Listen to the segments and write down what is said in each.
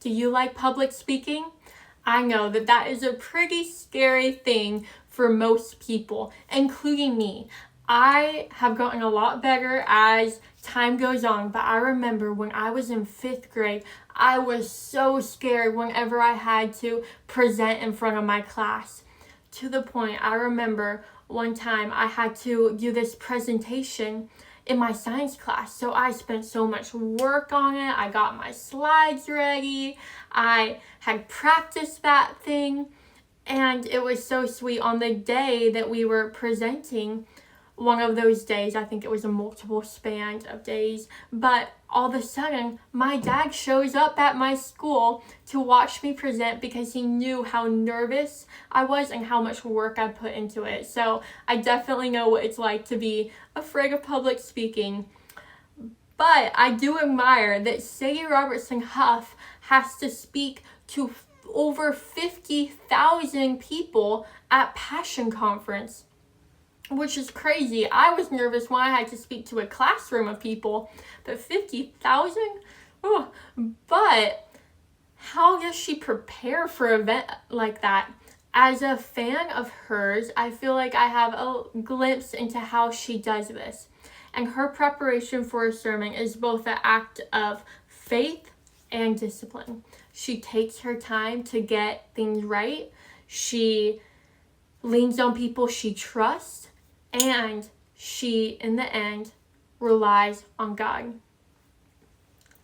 Do you like public speaking? I know that is a pretty scary thing for most people, including me. I have gotten a lot better as time goes on, but I remember when I was in 5th grade, I was so scared whenever I had to present in front of my class. To the point, I remember one time I had to do this presentation in my science class. So I spent so much work on it. I got my slides ready. I had practiced that thing. And it was so sweet. On the day that we were presenting, one of those days, I think it was a multiple span of days, but all of a sudden, my dad shows up at my school to watch me present because he knew how nervous I was and how much work I put into it. So I definitely know what it's like to be afraid of public speaking. But I do admire that Sadie Robertson Huff has to speak to over 50,000 people at Passion Conference, which is crazy. I was nervous when I had to speak to a classroom of people, but 50,000? Oh, but how does she prepare for an event like that? As a fan of hers, I feel like I have a glimpse into how she does this. And her preparation for a sermon is both an act of faith and discipline. She takes her time to get things right. She leans on people she trusts. And she, in the end, relies on God.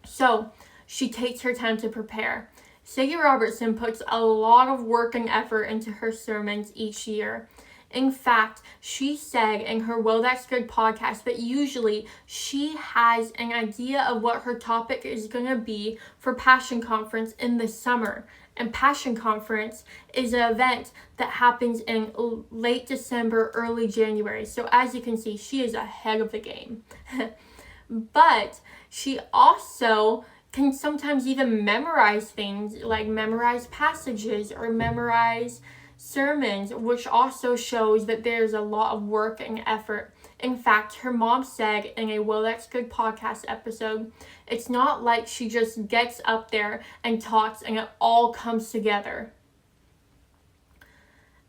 So, she takes her time to prepare. Sadie Robertson puts a lot of work and effort into her sermons each year. In fact, she said in her Well That's Good podcast that usually she has an idea of what her topic is going to be for Passion Conference in the summer. And Passion Conference is an event that happens in late December, early January. So as you can see, she is ahead of the game. But she also can sometimes even memorize things, like memorize passages or memorize sermons, which also shows that there's a lot of work and effort. In fact, her mom said in a Well That's Good podcast episode, it's not like she just gets up there and talks and it all comes together.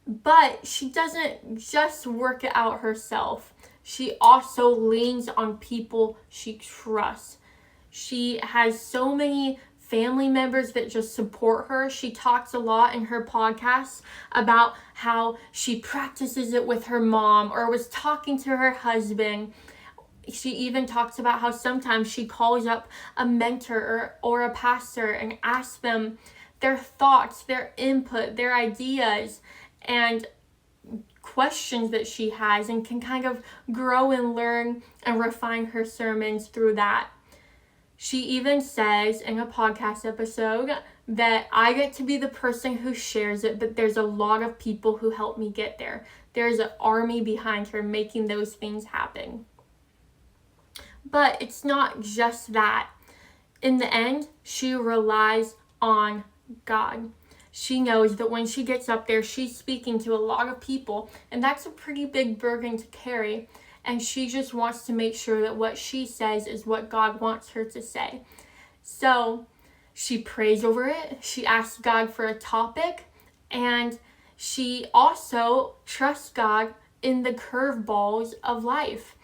But she doesn't just work it out herself. She also leans on people she trusts. She has so many family members that just support her. She talks a lot in her podcast about how she practices it with her mom or was talking to her husband. She even talks about how sometimes she calls up a mentor or a pastor and asks them their thoughts, their input, their ideas, and questions that she has, and can kind of grow and learn and refine her sermons through that. She even says in a podcast episode that I get to be the person who shares it, but there's a lot of people who help me get there. There's an army behind her making those things happen. But it's not just that. In the end, she relies on God. She knows that when she gets up there, she's speaking to a lot of people, and that's a pretty big burden to carry. And she just wants to make sure that what she says is what God wants her to say. So she prays over it. She asks God for a topic. And she also trusts God in the curveballs of life.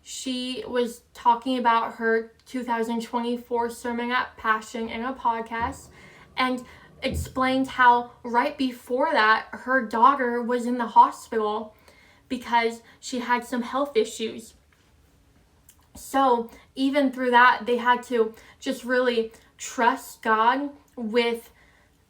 She was talking about her 2024 sermon at Passion in a podcast and explained how right before that, her daughter was in the hospital because she had some health issues. So even through that, they had to just really trust God with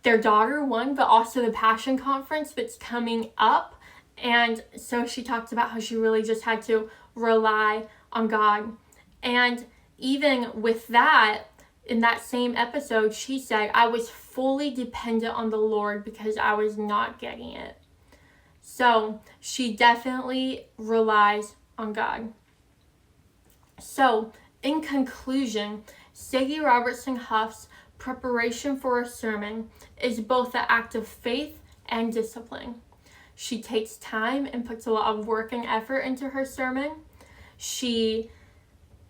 their daughter, one, but also the Passion Conference that's coming up. And so she talked about how she really just had to rely on God. And even with that, in that same episode, she said, I was fully dependent on the Lord because I was not getting it. So she definitely relies on God. So in conclusion, Sadie Robertson Huff's preparation for a sermon is both an act of faith and discipline. She takes time and puts a lot of work and effort into her sermon. She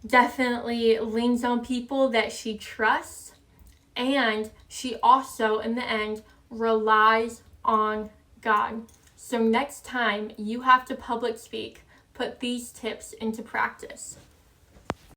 definitely leans on people that she trusts. And she also, in the end, relies on God. So next time you have to public speak, put these tips into practice.